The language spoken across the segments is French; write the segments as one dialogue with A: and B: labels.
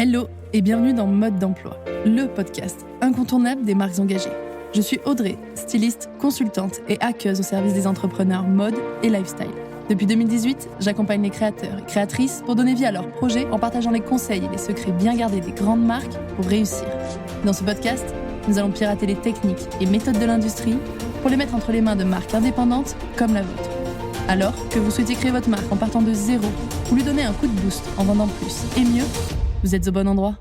A: Hello et bienvenue dans Mode d'emploi, le podcast incontournable des marques engagées. Je suis Audrey, styliste, consultante et hackeuse au service des entrepreneurs mode et lifestyle. Depuis 2018, j'accompagne les créateurs et créatrices pour donner vie à leurs projets en partageant les conseils et les secrets bien gardés des grandes marques pour réussir. Dans ce podcast, nous allons pirater les techniques et méthodes de l'industrie pour les mettre entre les mains de marques indépendantes comme la vôtre. Alors que vous souhaitez créer votre marque en partant de zéro ou lui donner un coup de boost en vendant plus et mieux, vous êtes au bon endroit.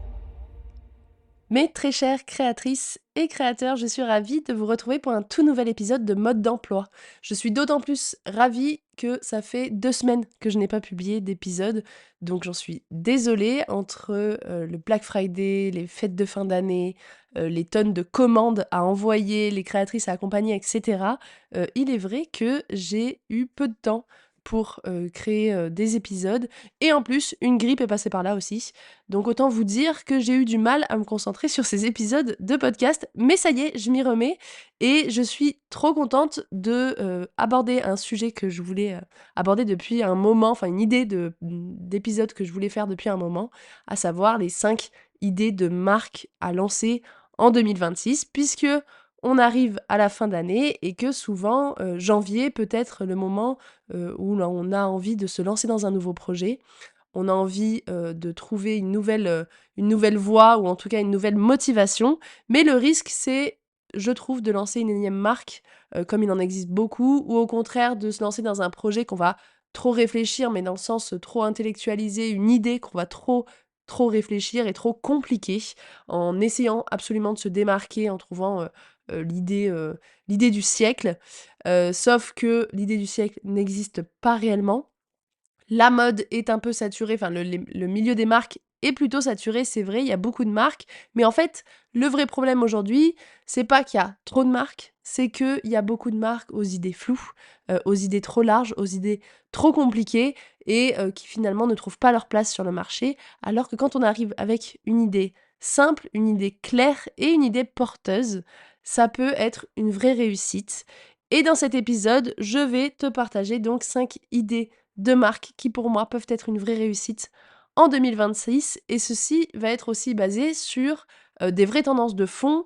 A: Mes très chères créatrices et créateurs, je suis ravie de vous retrouver pour un tout nouvel épisode de Mode d'emploi. Je suis d'autant plus ravie que ça fait 2 semaines que je n'ai pas publié d'épisode, donc j'en suis désolée. Entre le Black Friday, les fêtes de fin d'année, les tonnes de commandes à envoyer, les créatrices à accompagner, etc. Il est vrai que j'ai eu peu de temps pour créer des épisodes, et en plus, une grippe est passée par là aussi. Donc autant vous dire que j'ai eu du mal à me concentrer sur ces épisodes de podcast, mais ça y est, je m'y remets, et je suis trop contente de aborder un sujet que je voulais aborder depuis un moment, enfin une idée d'épisode que je voulais faire depuis un moment, à savoir les 5 idées de marques à lancer en 2026, puisque on arrive à la fin d'année et que souvent, janvier peut être le moment où là, on a envie de se lancer dans un nouveau projet. On a envie de trouver une nouvelle voie ou en tout cas une nouvelle motivation. Mais le risque, c'est, je trouve, de lancer une énième marque, comme il en existe beaucoup, ou au contraire de se lancer dans un projet qu'on va trop réfléchir, mais dans le sens trop intellectualiser, une idée qu'on va trop réfléchir et trop compliquer, en essayant absolument de se démarquer, en trouvant l'idée du siècle. Sauf que l'idée du siècle n'existe pas réellement. La mode est un peu saturée, enfin le milieu des marques est plutôt saturé, c'est vrai, il y a beaucoup de marques, mais en fait, le vrai problème aujourd'hui, c'est pas qu'il y a trop de marques, c'est qu'il y a beaucoup de marques aux idées floues, aux idées trop larges, aux idées trop compliquées et qui finalement ne trouvent pas leur place sur le marché, alors que quand on arrive avec une idée simple, une idée claire et une idée porteuse, ça peut être une vraie réussite. Et dans cet épisode, je vais te partager donc 5 idées de marques qui pour moi peuvent être une vraie réussite en 2026, et ceci va être aussi basé sur des vraies tendances de fond,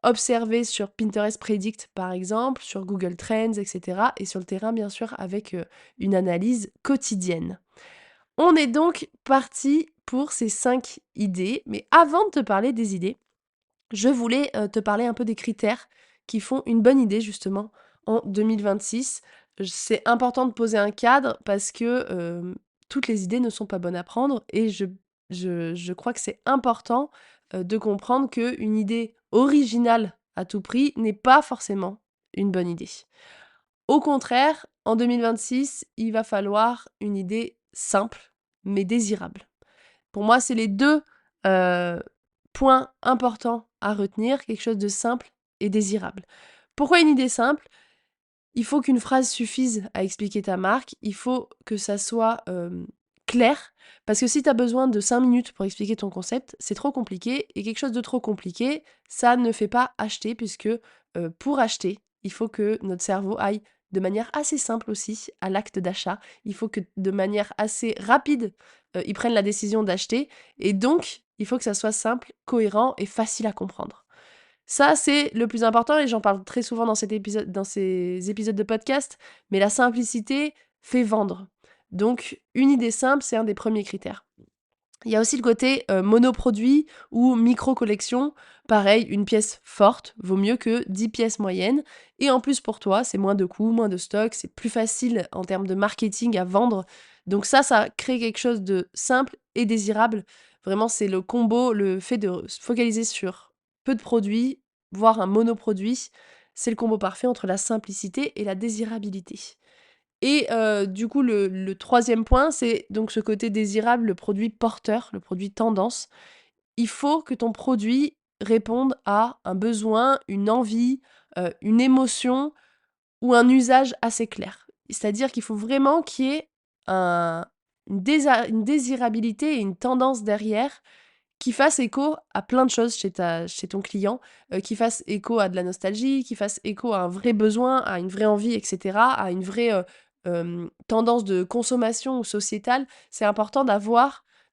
A: observées sur Pinterest Predict par exemple, sur Google Trends, etc. et sur le terrain bien sûr avec une analyse quotidienne. On est donc parti pour ces 5 idées, mais avant de te parler des idées, je voulais te parler un peu des critères qui font une bonne idée justement en 2026. C'est important de poser un cadre parce que toutes les idées ne sont pas bonnes à prendre, et je crois que c'est important de comprendre qu'une idée originale à tout prix n'est pas forcément une bonne idée. Au contraire, en 2026, il va falloir une idée simple mais désirable. Pour moi, c'est les deux points importants à retenir, quelque chose de simple et désirable. Pourquoi une idée simple? Il faut qu'une phrase suffise à expliquer ta marque, il faut que ça soit clair, parce que si tu as besoin de 5 minutes pour expliquer ton concept, c'est trop compliqué, et quelque chose de trop compliqué, ça ne fait pas acheter, puisque pour acheter, il faut que notre cerveau aille de manière assez simple aussi à l'acte d'achat. Il faut que de manière assez rapide, ils prennent la décision d'acheter, et donc il faut que ça soit simple, cohérent et facile à comprendre. Ça, c'est le plus important, et j'en parle très souvent dans ces épisodes de podcast, mais la simplicité fait vendre. Donc, une idée simple, c'est un des premiers critères. Il y a aussi le côté monoproduit ou micro-collection. Pareil, une pièce forte vaut mieux que 10 pièces moyennes. Et en plus, pour toi, c'est moins de coûts, moins de stock, c'est plus facile en termes de marketing à vendre. Donc ça crée quelque chose de simple et désirable. Vraiment, c'est le combo, le fait de se focaliser sur peu de produits, voire un monoproduit. C'est le combo parfait entre la simplicité et la désirabilité. Et du coup, le 3e point, c'est donc ce côté désirable, le produit porteur, le produit tendance. Il faut que ton produit réponde à un besoin, une envie, une émotion ou un usage assez clair. C'est-à-dire qu'il faut vraiment qu'il y ait un une désirabilité et une tendance derrière qui fasse écho à plein de choses chez ton client, qui fasse écho à de la nostalgie, qui fasse écho à un vrai besoin, à une vraie envie, et cetera, à une vraie, tendance de consommation sociétale. C'est important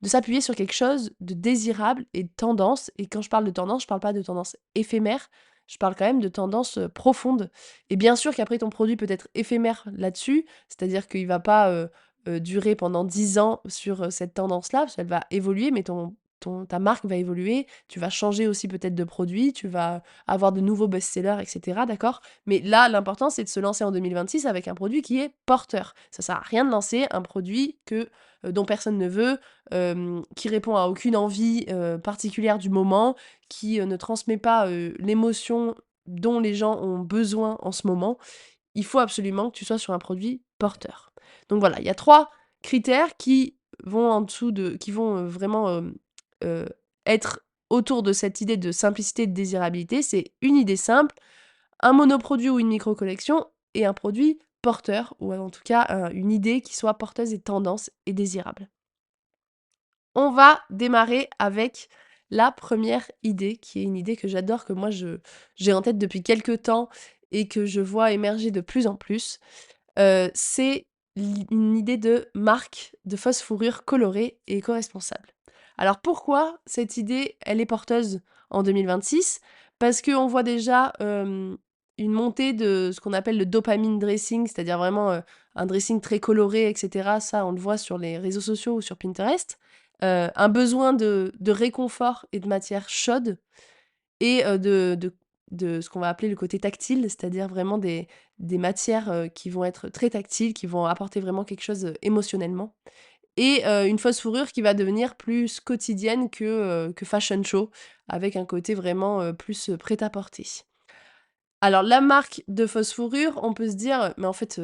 B: de s'appuyer sur quelque chose de désirable et de tendance. Et quand je parle de tendance, je parle pas de tendance éphémère, je parle quand même de tendance, profonde. Et bien sûr qu'après ton produit peut être éphémère là-dessus, c'est-à-dire qu'il va pas, durer pendant 10 ans sur, cette tendance-là, parce qu'elle va évoluer, mais ta marque va évoluer, tu vas changer aussi peut-être de produit, tu vas avoir de nouveaux best-sellers et cetera, d'accord? Mais là, l'important, c'est de se lancer en 2026 avec un produit qui est porteur. Ça sert à rien de lancer un produit dont personne ne veut, qui répond à aucune envie, particulière du moment, qui, ne transmet pas, l'émotion dont les gens ont besoin en ce moment. Il faut absolument que tu sois sur un produit porteur. Donc voilà, il y a 3 critères qui vont, vraiment, heu, être autour de cette idée de simplicité et de désirabilité. C'est une idée simple, un monoproduit ou une micro-collection et un produit porteur ou en tout cas, une idée qui soit porteuse et tendance et désirable. On va démarrer avec la première idée, qui est une idée que j'adore, que moi j'ai en tête depuis quelque temps et que je vois émerger de plus en plus. C'est une idée de marque de fausse fourrure colorée et éco-responsable. Alors pourquoi cette idée, elle est porteuse en 2026? Parce qu'on voit déjà, une montée de ce qu'on appelle le dopamine dressing, c'est-à-dire vraiment, un dressing très coloré et cetera. Ça, on le voit sur les réseaux sociaux ou sur Pinterest. Un besoin de réconfort et de matière chaude et de ce qu'on va appeler le côté tactile, c'est-à-dire vraiment des matières, qui vont être très tactiles, qui vont apporter vraiment quelque chose, émotionnellement et une fausse fourrure qui va devenir plus quotidienne que fashion show, avec un côté vraiment, plus, prêt-à-porter. Alors la marque de fausse fourrure, on peut se dire: «Mais en fait,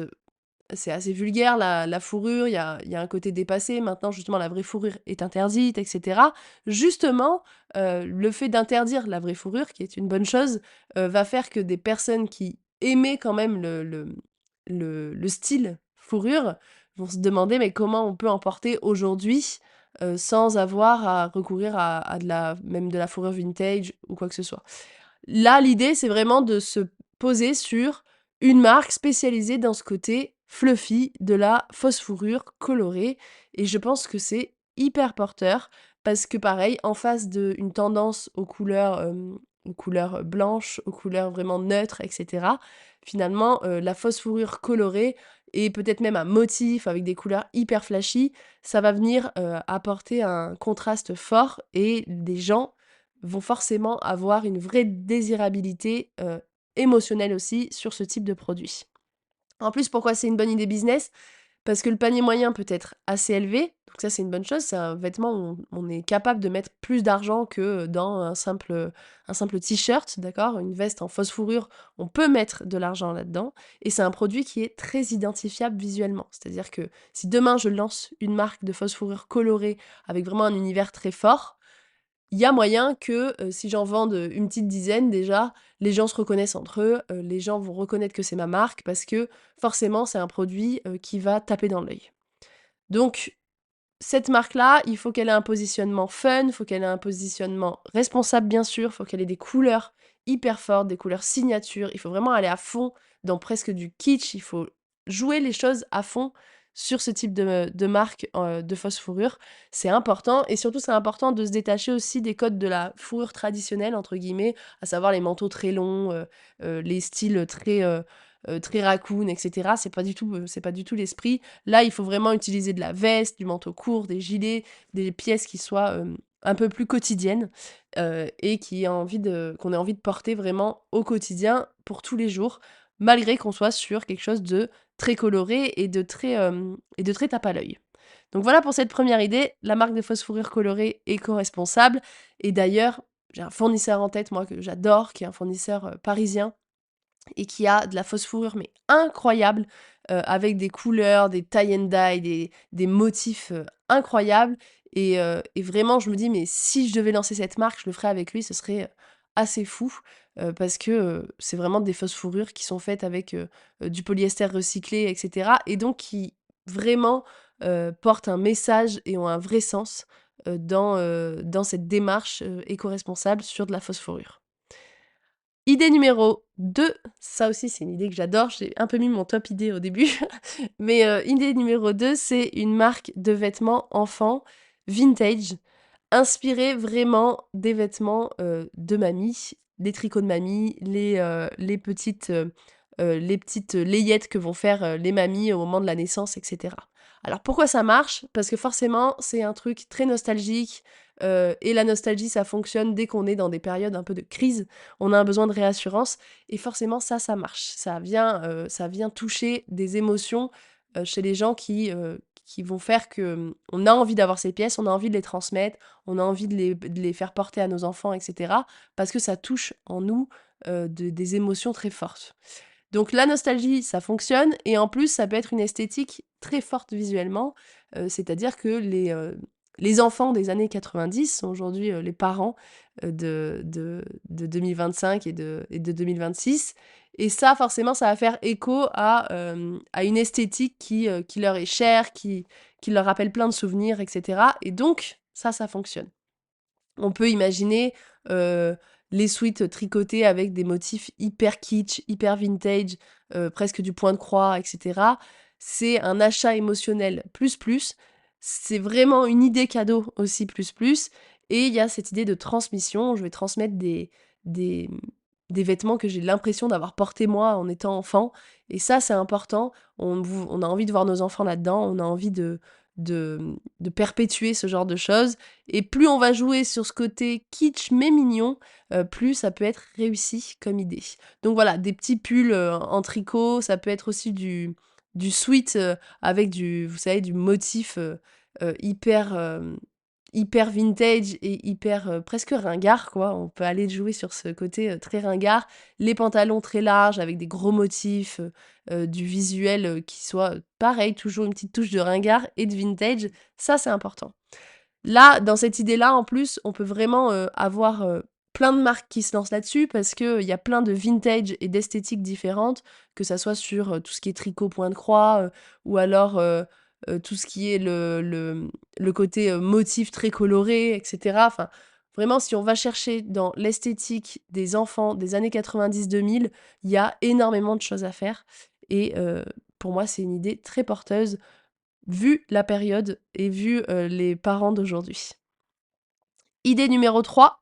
B: c'est assez vulgaire la fourrure, il y a un côté dépassé. Maintenant, justement, la vraie fourrure est interdite et cetera». Justement, le fait d'interdire la vraie fourrure, qui est une bonne chose, va faire que des personnes qui aimaient quand même le style fourrure vont se demander: «Mais comment on peut en porter aujourd'hui, sans avoir à recourir à de la fourrure vintage ou quoi que ce soit?» Là, l'idée, c'est vraiment de se poser sur une marque spécialisée dans ce côté fluffy de la fausse fourrure colorée et je pense que c'est hyper porteur parce que pareil, en face d'une tendance aux couleurs blanches, aux couleurs vraiment neutres et cetera, finalement, la fausse fourrure colorée et peut-être même un motif avec des couleurs hyper flashy, ça va venir, apporter un contraste fort et des gens vont forcément avoir une vraie désirabilité, émotionnelle aussi sur ce type de produit. En plus, pourquoi c'est une bonne idée business? Parce que le panier moyen peut être assez élevé, donc ça c'est une bonne chose. C'est un vêtement où on est capable de mettre plus d'argent que dans un simple t-shirt, d'accord? Une veste en fausse fourrure, on peut mettre de l'argent là-dedans et c'est un produit qui est très identifiable visuellement. C'est-à-dire que si demain je lance une marque de fausse fourrure colorée avec vraiment un univers très fort, il y a moyen que, si j'en vende, une petite dizaine déjà, les gens se reconnaissent entre eux, les gens vont reconnaître que c'est ma marque parce que forcément c'est un produit, qui va taper dans l'œil. Donc cette marque-là, il faut qu'elle ait un positionnement fun, il faut qu'elle ait un positionnement responsable bien sûr, il faut qu'elle ait des couleurs hyper fortes, des couleurs signatures. Il faut vraiment aller à fond dans presque du kitsch, il faut jouer les choses à fond sur ce type de marque, de fausse fourrure. C'est important et surtout c'est important de se détacher aussi des codes de la «fourrure traditionnelle» entre guillemets, à savoir les manteaux très longs, les styles très raccoon et cetera. C'est pas du tout l'esprit. Là, il faut vraiment utiliser de la veste, du manteau court, des gilets, des pièces qui soient, un peu plus quotidiennes, et qu'on ait envie de porter vraiment au quotidien pour tous les jours, malgré qu'on soit sur quelque chose de très coloré et de très tape à l'œil. Donc voilà pour cette première idée, la marque de fausses fourrures colorées éco-responsable et d'ailleurs, j'ai un fournisseur en tête, moi, que j'adore, qui est un fournisseur, parisien et qui a de la fausse fourrure, mais incroyable, avec des couleurs, des tie and dye, des motifs, incroyables et vraiment je me dis: «Mais si je devais lancer cette marque, je le ferais avec lui, ce serait, assez fou», parce que, c'est vraiment des fausses fourrures qui sont faites avec, du polyester recyclé et cetera et donc qui vraiment, portent un message et ont un vrai sens, dans cette démarche, éco-responsable sur de la fausse fourrure. Idée numéro 2, ça aussi c'est une idée que j'adore, j'ai un peu mis mon top idée au début, mais idée numéro 2, c'est une marque de vêtements enfants vintage, inspirés vraiment des vêtements, de mamie, des tricots de mamie, les petites layettes que vont faire, les mamies au moment de la naissance et cetera. Alors pourquoi ça marche? Parce que forcément, c'est un truc très nostalgique, et la nostalgie, ça fonctionne dès qu'on est dans des périodes un peu de crise. On a un besoin de réassurance et forcément ça marche. Ça vient toucher des émotions, chez les gens qui vont faire que, on a envie d'avoir ces pièces, on a envie de les transmettre, on a envie de les faire porter à nos enfants et cetera, parce que ça touche en nous, des émotions très fortes. Donc la nostalgie, ça fonctionne et en plus, ça peut être une esthétique très forte visuellement, c'est-à-dire que les enfants des années 90 sont aujourd'hui, les parents, de 2025 et de 2026 et ça, forcément, ça va faire écho à une esthétique qui leur est chère, qui leur rappelle plein de souvenirs et cetera et donc ça fonctionne. On peut imaginer, heu, les sweats tricotés avec des motifs hyper kitsch, hyper vintage, presque du point de croix et cetera. C'est un achat émotionnel plus, plus. C'est vraiment une idée cadeau aussi plus, plus et il y a cette idée de transmission. Je vais transmettre des, mmh, des vêtements que j'ai l'impression d'avoir portés moi en étant enfant et ça, c'est important. On a envie de voir nos enfants là-dedans, on a envie de perpétuer ce genre de choses et plus on va jouer sur ce côté kitsch mais mignon, plus ça peut être réussi comme idée. Donc voilà, des petits pulls, en tricot, ça peut être aussi du sweat, avec vous savez, du motif, hyper vintage et hyper, presque ringard quoi. On peut aller jouer sur ce côté, très ringard. Les pantalons très larges avec des gros motifs, du visuel, qui soit, pareil, toujours une petite touche de ringard et de vintage, ça c'est important. Là, dans cette idée-là, en plus, on peut vraiment, avoir, plein de marques qui se lancent là-dessus parce qu'il y a plein de vintage et d'esthétiques différentes, que ça soit sur, tout ce qui est tricot point de croix, ou alors, tout ce qui est le côté, motif très coloré et cetera. Enfin, vraiment, si on va chercher dans l'esthétique des enfants des années 90-2000, il y a énormément de choses à faire et pour moi, c'est une idée très porteuse vu la période et vu, les parents d'aujourd'hui. Idée numéro 3,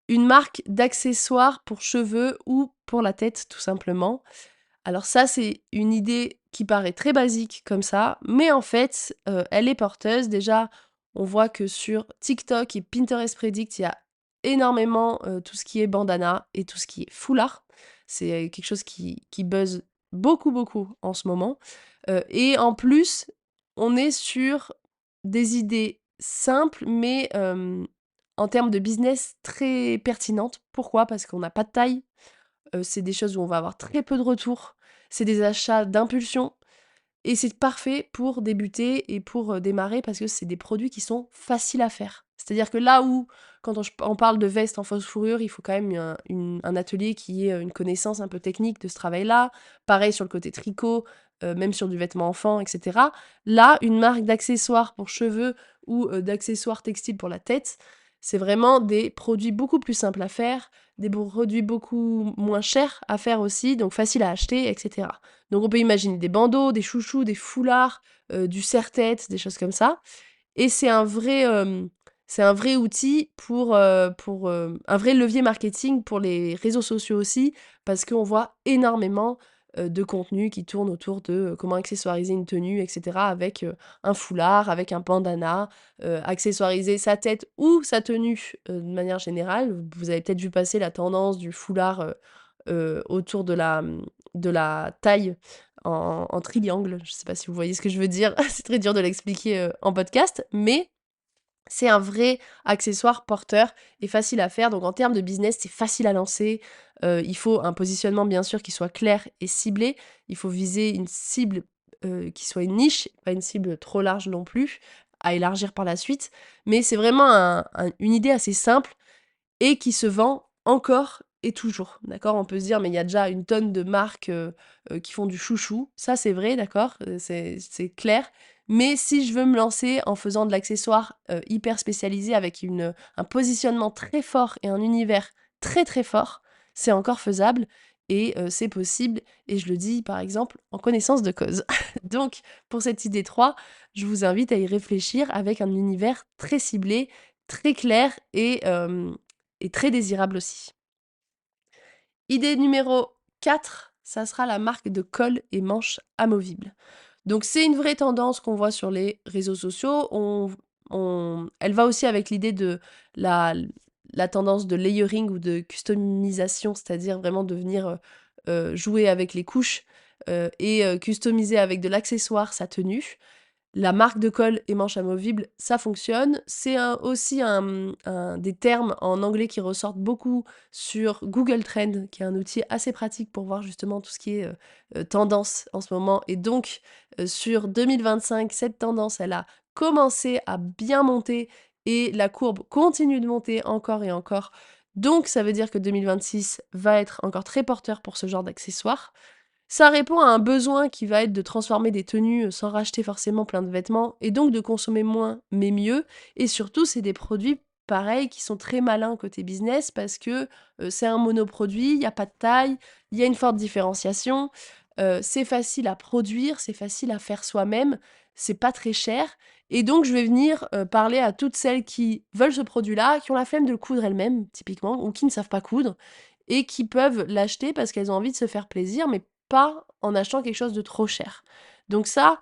B: une marque d'accessoires pour cheveux ou pour la tête tout simplement. Alors ça, c'est une idée qui paraît très basique comme ça, mais en fait, elle est porteuse. Déjà, on voit que sur TikTok et Pinterest Predict, il y a énormément, tout ce qui est bandana et tout ce qui est foulard. C'est, quelque chose qui buzz beaucoup, beaucoup en ce moment, et en plus, on est sur des idées simples, mais, en termes de business très pertinentes. Pourquoi? Parce qu'on n'a pas de taille, c'est des choses où on va avoir très peu de retours, c'est des achats d'impulsion et c'est parfait pour débuter et pour, démarrer parce que c'est des produits qui sont faciles à faire. C'est-à-dire que là où, quand on parle de veste en fausse fourrure, il faut quand même un atelier qui ait, une connaissance un peu technique de ce travail-là. Pareil sur le côté tricot, même sur du vêtement enfant et cetera. Là, une marque d'accessoires pour cheveux ou, d'accessoires textiles pour la tête, c'est vraiment des produits beaucoup plus simples à faire, des produits beaucoup moins chers à faire aussi, donc faciles à acheter et cetera. Donc on peut imaginer des bandeaux, des chouchous, des foulards, du serre-tête, des choses comme ça et c'est un vrai outil un vrai levier marketing pour les réseaux sociaux aussi, parce qu'on voit énormément, de contenus qui tournent autour de, comment accessoiriser une tenue et cetera avec, un foulard, avec un bandana, accessoiriser sa tête ou sa tenue, de manière générale. Vous avez peut-être vu passer la tendance du foulard, autour de la taille en triangle. Je sais pas si vous voyez ce que je veux dire. C'est très dur de l'expliquer, en podcast, mais c'est un vrai accessoire porteur et facile à faire. Donc en termes de business, c'est facile à lancer. Il faut un positionnement bien sûr qui soit clair et ciblé. Il faut viser une cible, qui soit une niche, pas une cible trop large non plus, à élargir par la suite. Mais c'est vraiment une idée assez simple et qui se vend encore et toujours, d'accord? On peut se dire: «Mais il y a déjà une tonne de marques, qui font du chouchou». Ça, c'est vrai, d'accord, c'est clair. Mais si je veux me lancer en faisant de l'accessoire, hyper spécialisé avec un positionnement très fort et un univers très, très fort, c'est encore faisable et c'est possible et je le dis, par exemple, en connaissance de cause. Donc pour cette idée 3, je vous invite à y réfléchir avec un univers très ciblé, très clair et très désirable aussi. Idée numéro 4, ça sera la marque de col et manches amovibles. Donc c'est une vraie tendance qu'on voit sur les réseaux sociaux. Elle va aussi avec l'idée de la, la tendance de layering ou de customisation, c'est-à-dire vraiment de venir jouer avec les couches et customiser avec de l'accessoire sa tenue. La marque de col et manches amovibles, ça fonctionne. C'est aussi des termes en anglais qui ressortent beaucoup sur Google Trends, qui est un outil assez pratique pour voir justement tout ce qui est tendance en ce moment. Et donc, sur 2025, cette tendance, elle a commencé à bien monter et la courbe continue de monter encore et encore. Donc, ça veut dire que 2026 va être encore très porteur pour ce genre d'accessoires. Ça répond à un besoin qui va être de transformer des tenues sans racheter forcément plein de vêtements et donc de consommer moins mais mieux. Et surtout, c'est des produits pareils qui sont très malins côté business parce que c'est un monoproduit, il n'y a pas de taille, il y a une forte différenciation, c'est facile à produire, c'est facile à faire soi-même, c'est pas très cher. Et donc, je vais venir parler à toutes celles qui veulent ce produit-là, qui ont la flemme de le coudre elles-mêmes, typiquement, ou qui ne savent pas coudre, et qui peuvent l'acheter parce qu'elles ont envie de se faire plaisir, mais pas en achetant quelque chose de trop cher. Donc ça,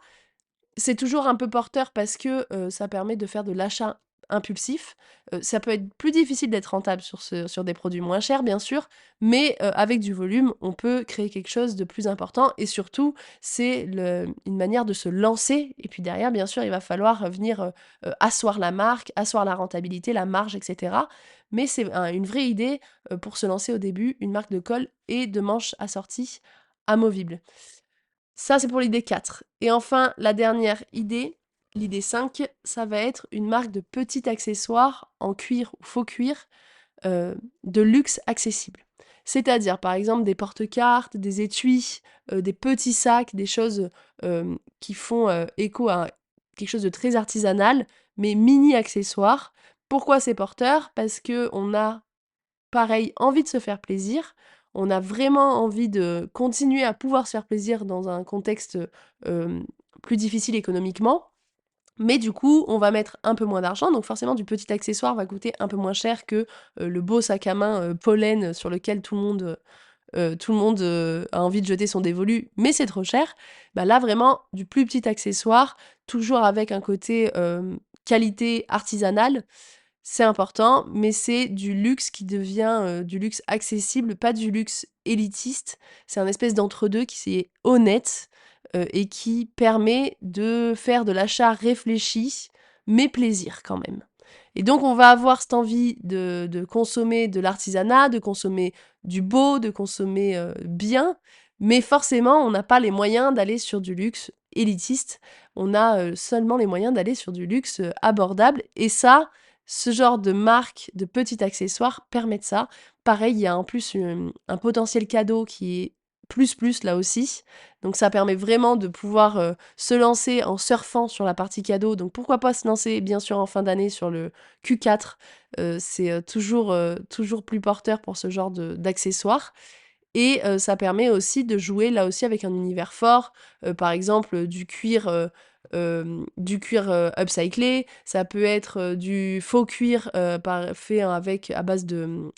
B: c'est toujours un peu porteur parce que, ça permet de faire de l'achat impulsif. Ça peut être plus difficile d'être rentable sur des produits moins chers, bien sûr, mais, avec du volume, on peut créer quelque chose de plus important et surtout, c'est une manière de se lancer et puis derrière, bien sûr, il va falloir, venir, asseoir la marque, asseoir la rentabilité, la marge et cetera. Mais c'est une vraie idée, pour se lancer au début, une marque de col et de manches assorties amovibles. Ça, c'est pour l'idée 4. Et enfin, la dernière idée, l'idée 5, ça va être une marque de petits accessoires en cuir ou faux cuir de luxe accessible. C'est-à-dire, par exemple, des porte-cartes, des étuis, des petits sacs, des choses qui font écho à quelque chose de très artisanal, mais mini accessoires. Pourquoi c'est porteur? Parce que on a pareil, envie de se faire plaisir. On a vraiment envie de continuer à pouvoir se faire plaisir dans un contexte, hem, plus difficile économiquement. Mais du coup, on va mettre un peu moins d'argent, donc forcément du petit accessoire va coûter un peu moins cher que, le beau sac à main, pollen sur lequel tout le monde a envie de jeter son dévolu, mais c'est trop cher. Bah, là vraiment du plus petit accessoire, toujours avec un côté, qualité artisanale, c'est important, mais c'est du luxe qui devient, du luxe accessible, pas du luxe élitiste. C'est un espèce d'entre-deux qui est honnête, et qui permet de faire de l'achat réfléchi, mais plaisir quand même. Et donc on va avoir cette envie de consommer de l'artisanat, de consommer du beau, de consommer, bien, mais forcément on n'a pas les moyens d'aller sur du luxe élitiste. On a, seulement les moyens d'aller sur du luxe, abordable et ça, ce genre de marque, de petits accessoires permet de ça. Pareil, il y a en plus, un potentiel cadeau qui est plus là aussi. Donc ça permet vraiment de pouvoir, se lancer en surfant sur la partie cadeau. Donc pourquoi pas se lancer bien sûr en fin d'année sur le Q4, c'est, toujours plus porteur pour ce genre d'accessoires. Et ça permet aussi de jouer là aussi avec un univers fort, par exemple, du cuir, upcyclé, ça peut être, du faux cuir, fait avec à base de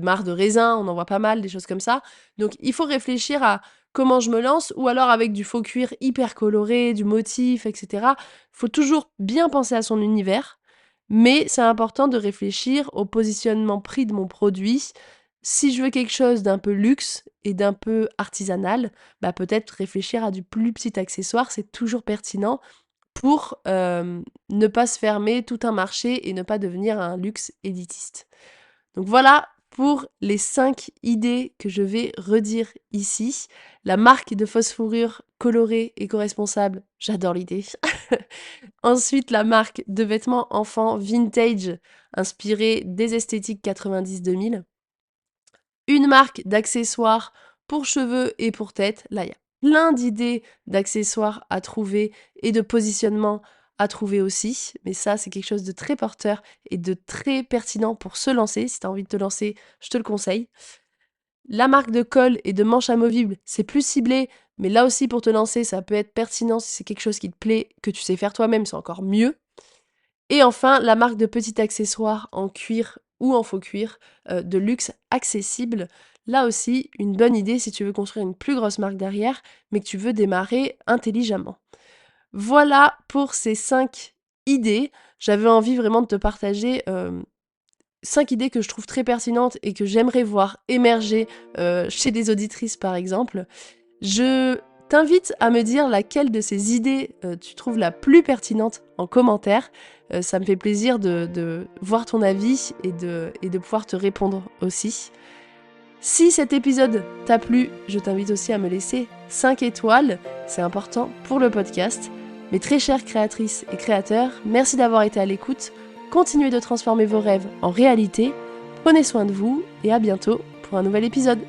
B: marc de raisin, on en voit pas mal, des choses comme ça. Donc il faut réfléchir à comment je me lance ou alors avec du faux cuir hyper coloré, du motif et cetera. Faut toujours bien penser à son univers, mais c'est important de réfléchir au positionnement prix de mon produit. Si je veux quelque chose d'un peu luxe et d'un peu artisanal, bah, peut-être réfléchir à du plus petit accessoire, c'est toujours pertinent pour, ne pas se fermer tout un marché et ne pas devenir un luxe élitiste. Donc voilà pour les 5 idées que je vais redire ici. La marque de fausse fourrure colorée, éco-responsable, j'adore l'idée. Ensuite, la marque de vêtements enfants vintage, inspirée des esthétiques 90-2000. Une marque d'accessoires pour cheveux et pour tête. Là, il y a plein d'idées d'accessoires à trouver et de positionnement à trouver aussi. Mais ça, c'est quelque chose de très porteur et de très pertinent pour se lancer. Si tu as envie de te lancer, je te le conseille. La marque de col et de manches amovibles, c'est plus ciblé, mais là aussi pour te lancer, ça peut être pertinent si c'est quelque chose qui te plaît, que tu sais faire toi-même, c'est encore mieux. Et enfin, la marque de petits accessoires en cuir ou en faux cuir, de luxe accessible. Là aussi, une bonne idée si tu veux construire une plus grosse marque derrière, mais que tu veux démarrer intelligemment. Voilà pour ces 5 idées. J'avais envie vraiment de te partager 5 idées que je trouve très pertinentes et que j'aimerais voir émerger chez des auditrices par exemple. Je t'invite à me dire laquelle de ces idées tu trouves la plus pertinente en commentaire. Ça me fait plaisir de voir ton avis et de pouvoir te répondre aussi. Si cet épisode t'a plu, je t'invite aussi à me laisser 5 étoiles, c'est important pour le podcast. Mes très chères créatrices et créateurs, merci d'avoir été à l'écoute. Continuez de transformer vos rêves en réalité. Prenez soin de vous et à bientôt pour un nouvel épisode.